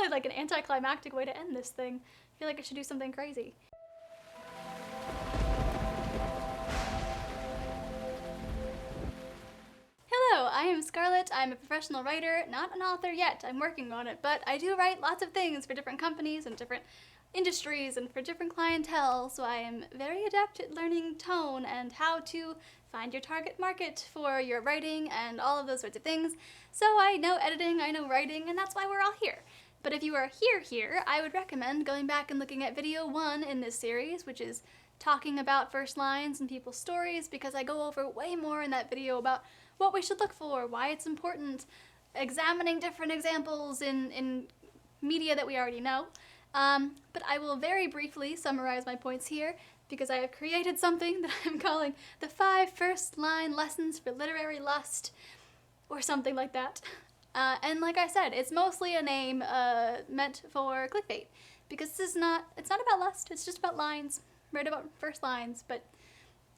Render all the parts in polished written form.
really like an anticlimactic way to end this thing. I feel like I should do something crazy. Hello, I am Scarlett. I'm a professional writer, not an author yet. I'm working on it, but I do write lots of things for different companies and different industries and for different clientele, so I am very adept at learning tone and how to find your target market for your writing and all of those sorts of things. So I know editing, I know writing, and that's why we're all here. But if you are here, I would recommend going back and looking at video 1 in this series, which is talking about first lines and people's stories, because I go over way more in that video about what we should look for, why it's important, examining different examples in media that we already know. But I will very briefly summarize my points here because I have created something that I'm calling the 5 first line lessons for literary lust, or something like that. And like I said, it's mostly a name meant for clickbait, because it's not about lust, it's just about lines, right, about first lines, but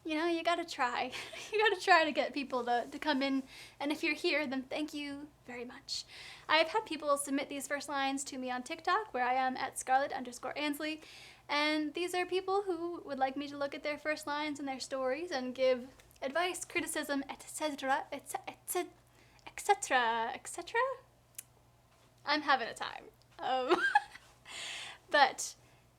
you know, you gotta try. You gotta try to get people to come in, and if you're here, then thank you very much. I've had people submit these first lines to me on TikTok, where I am at scarlet_Ansley, and these are people who would like me to look at their first lines and their stories and give advice, criticism, etc., etc., etc. I'm having a time. But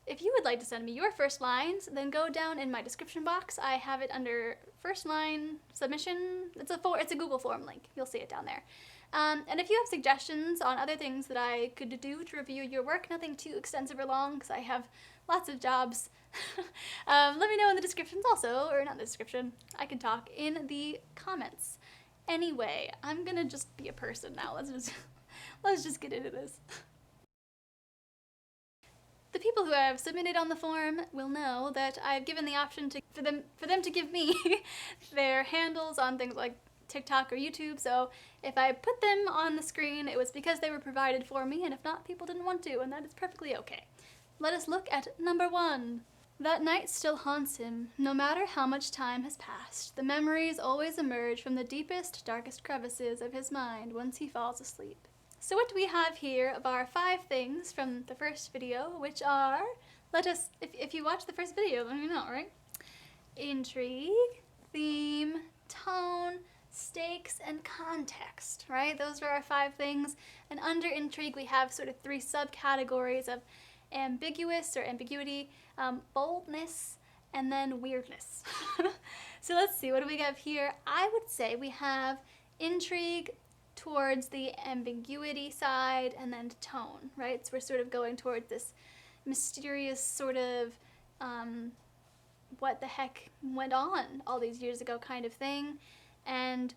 if you would like to send me your first lines, then go down in my description box. I have it under first line submission. It's a Google form link. You'll see it down there. And if you have suggestions on other things that I could do to review your work, nothing too extensive or long, because I have lots of jobs, let me know in the descriptions also, or not in the description. I can talk in the comments. Anyway, I'm gonna just be a person now. Let's just get into this. The people who have submitted on the form will know that I've given the option for them to give me their handles on things like TikTok or YouTube, so if I put them on the screen, it was because they were provided for me, and if not, people didn't want to, and that is perfectly okay. Let us look at number 1. That night still haunts him, no matter how much time has passed. The memories always emerge from the deepest, darkest crevices of his mind once he falls asleep. So what do we have here of our 5 things from the first video, which are, if you watch the first video, let me know, right? Intrigue, theme, tone, stakes, and context, right? Those are our 5 things. And under intrigue, we have sort of 3 subcategories of ambiguous or ambiguity, boldness, and then weirdness. So let's see, what do we have here? I would say we have intrigue towards the ambiguity side, and then tone, right? So we're sort of going towards this mysterious sort of what the heck went on all these years ago kind of thing, and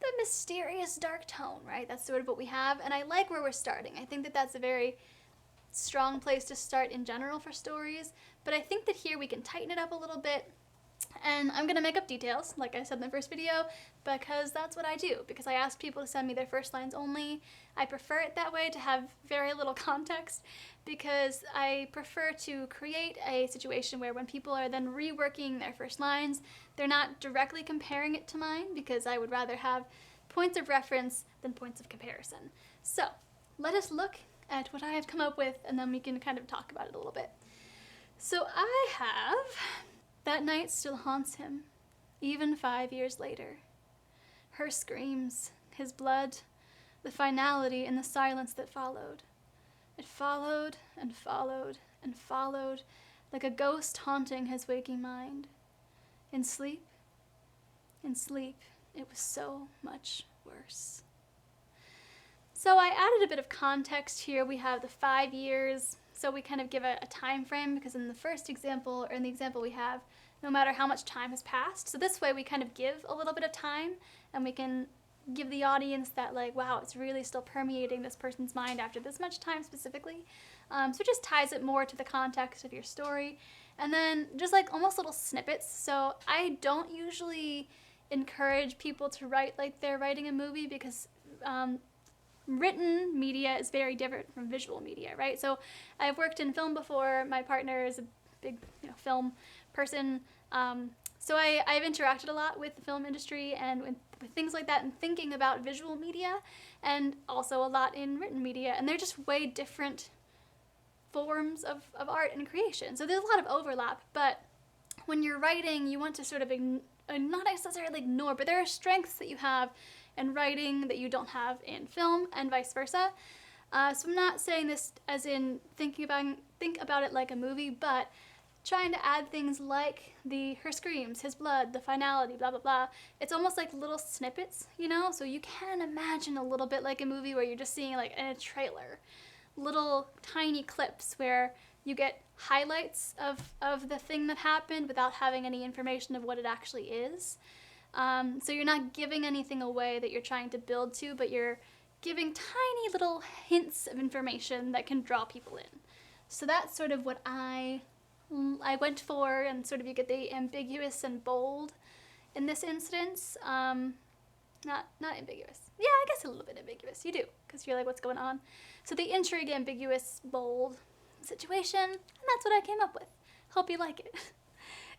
the mysterious dark tone, right? That's sort of what we have, and I like where we're starting. I think that that's a very strong place to start in general for stories, but I think that here we can tighten it up a little bit. And I'm gonna make up details, like I said in the first video, because that's what I do, because I ask people to send me their first lines only. I prefer it that way, to have very little context, because I prefer to create a situation where when people are then reworking their first lines, they're not directly comparing it to mine, because I would rather have points of reference than points of comparison. So let us look at what I have come up with, and then we can kind of talk about it a little bit. So I have, that night still haunts him, even 5 years later. Her screams, his blood, the finality and the silence that followed. It followed and followed and followed, like a ghost haunting his waking mind. In sleep, it was so much worse. So I added a bit of context here. We have the 5 years, so we kind of give a time frame, because in the first example, or in the example we have, no matter how much time has passed. So this way we kind of give a little bit of time, and we can give the audience that, like, wow, it's really still permeating this person's mind after this much time specifically. So it just ties it more to the context of your story. And then just like almost little snippets. So I don't usually encourage people to write like they're writing a movie, because written media is very different from visual media, right? So I've worked in film before. My partner is a big film person. So I've interacted a lot with the film industry and with things like that, and thinking about visual media, and also a lot in written media, and they're just way different forms of art and creation. So there's a lot of overlap, but when you're writing, you want to sort of not necessarily ignore, but there are strengths that you have in writing that you don't have in film, and vice versa. So I'm not saying this as in think about it like a movie, but trying to add things like her screams, his blood, the finality, blah blah blah. It's almost like little snippets, so you can imagine a little bit like a movie where you're just seeing like in a trailer, little tiny clips where you get highlights of the thing that happened without having any information of what it actually is. So you're not giving anything away that you're trying to build to, but you're giving tiny little hints of information that can draw people in. So that's sort of what I went for, and sort of you get the ambiguous and bold in this instance. Not ambiguous. Yeah, I guess a little bit ambiguous. You do, because you're like, what's going on? So the intrigue, ambiguous, bold situation, and that's what I came up with. Hope you like it.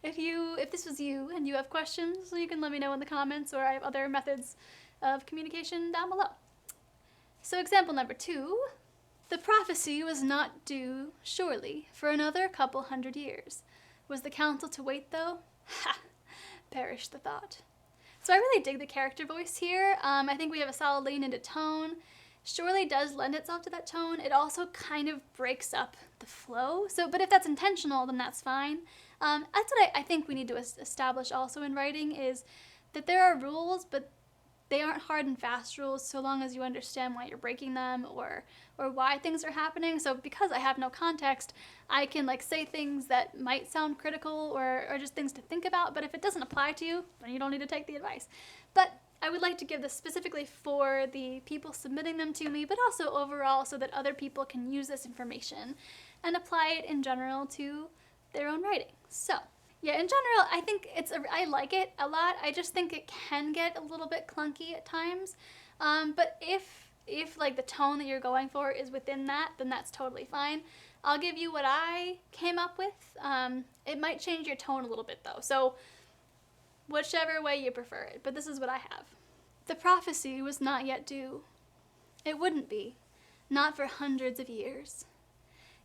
If this was you and you have questions, you can let me know in the comments, or I have other methods of communication down below. So example number 2, the prophecy was not due, surely, for another couple 100 years. Was the council to wait, though? Ha! Perish the thought. So I really dig the character voice here. I think we have a solid lean into tone. Surely does lend itself to that tone. It also kind of breaks up the flow. But if that's intentional, then that's fine. That's what I think we need to establish also in writing, is that there are rules, but they aren't hard and fast rules so long as you understand why you're breaking them, or why things are happening. So because I have no context, I can say things that might sound critical or just things to think about, but if it doesn't apply to you, then you don't need to take the advice. But I would like to give this specifically for the people submitting them to me, but also overall so that other people can use this information and apply it in general to their own writing. So yeah, in general, I think I like it a lot. I just think it can get a little bit clunky at times. But if the tone that you're going for is within that, then that's totally fine. I'll give you what I came up with. It might change your tone a little bit though, so whichever way you prefer it, but this is what I have. The prophecy was not yet due. It wouldn't be, not for hundreds of years.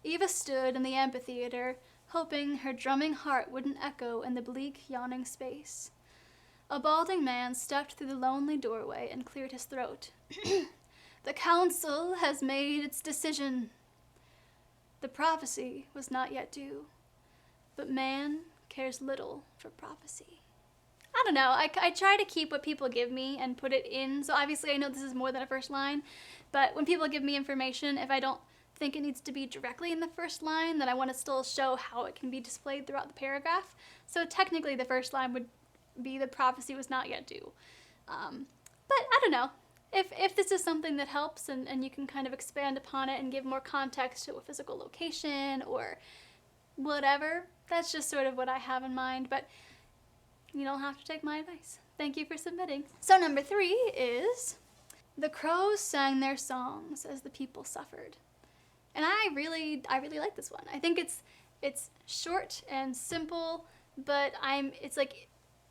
Eva stood in the amphitheater, hoping her drumming heart wouldn't echo in the bleak, yawning space. A balding man stepped through the lonely doorway and cleared his throat. The council has made its decision. The prophecy was not yet due, but man cares little for prophecy. I don't know, I try to keep what people give me and put it in, so obviously I know this is more than a first line, but when people give me information, if I don't think it needs to be directly in the first line, then I want to still show how it can be displayed throughout the paragraph. So technically the first line would be the prophecy was not yet due. But I don't know. If this is something that helps and you can kind of expand upon it and give more context to a physical location or whatever, that's just sort of what I have in mind, but you don't have to take my advice. Thank you for submitting. So number 3 is, the crows sang their songs as the people suffered. And I really like this one. I think it's short and simple, but it's like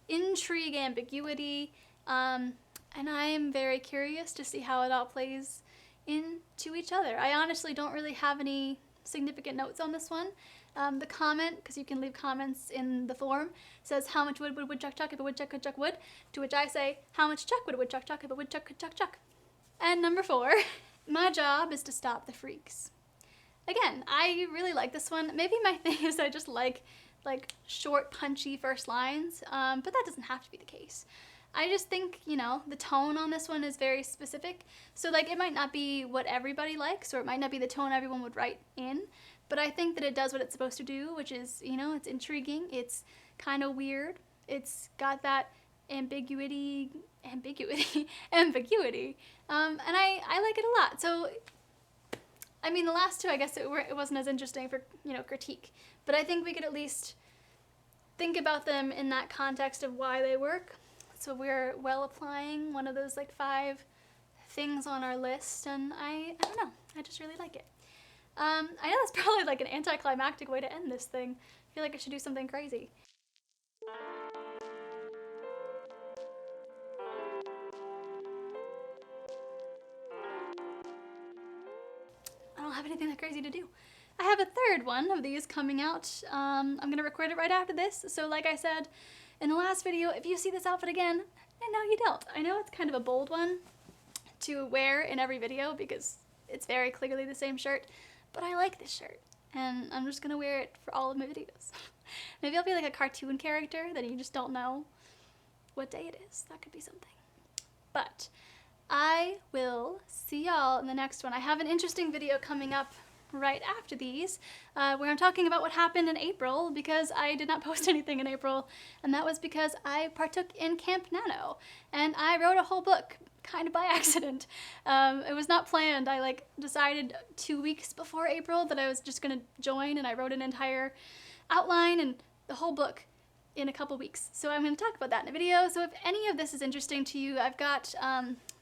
intrigue, ambiguity, and I'm very curious to see how it all plays into each other. I honestly don't really have any significant notes on this one. The comment, because you can leave comments in the form, says, how much wood would a woodchuck chuck if a woodchuck could chuck wood? To which I say, how much chuck would a woodchuck chuck if a woodchuck could chuck chuck? And number 4, my job is to stop the freaks. Again, I really like this one. Maybe my thing is I just like short, punchy first lines, but that doesn't have to be the case. I just think, the tone on this one is very specific. So it might not be what everybody likes, or it might not be the tone everyone would write in, but I think that it does what it's supposed to do, which is, it's intriguing, it's kind of weird, it's got that ambiguity, and I like it a lot. So the last 2, I guess it wasn't as interesting for, critique, but I think we could at least think about them in that context of why they work. So we're well applying one of those 5 things on our list, and I don't know, I just really like it. I know that's probably an anticlimactic way to end this thing. I feel like I should do something crazy. don't have anything that crazy to do. I have a third one of these coming out. I'm gonna record it right after this. So like I said in the last video, if you see this outfit again, and no you don't. I know it's kind of a bold one to wear in every video because it's very clearly the same shirt, but I like this shirt and I'm just gonna wear it for all of my videos. Maybe I'll be like a cartoon character that you just don't know what day it is. That could be something. But I will see y'all in the next one. I have an interesting video coming up right after these where I'm talking about what happened in April because I did not post anything in April, and that was because I partook in Camp Nano and I wrote a whole book kind of by accident. It was not planned. I decided 2 weeks before April that I was just gonna join, and I wrote an entire outline and the whole book in a couple weeks. So I'm going to talk about that in a video. So if any of this is interesting to you, I've got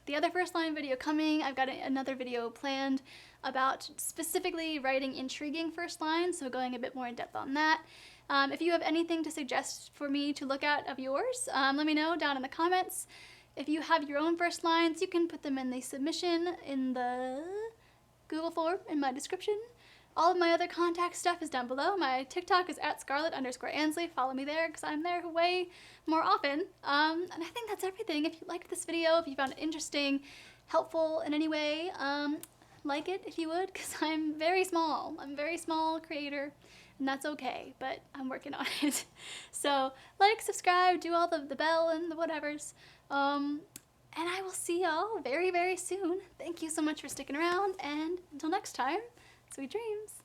the other first line video coming. I've got another video planned about specifically writing intriguing first lines, so going a bit more in depth on that. If you have anything to suggest for me to look at of yours, let me know down in the comments. If you have your own first lines, you can put them in the submission in the Google form in my description. All of my other contact stuff is down below. My TikTok is at @scarlet_Ansley. Follow me there because I'm there way more often. And I think that's everything. If you liked this video, if you found it interesting, helpful in any way, like it if you would, because I'm very small. I'm a very small creator, and that's okay, but I'm working on it. So like, subscribe, do all the bell and the whatevers. And I will see y'all very, very soon. Thank you so much for sticking around, and until next time, sweet dreams.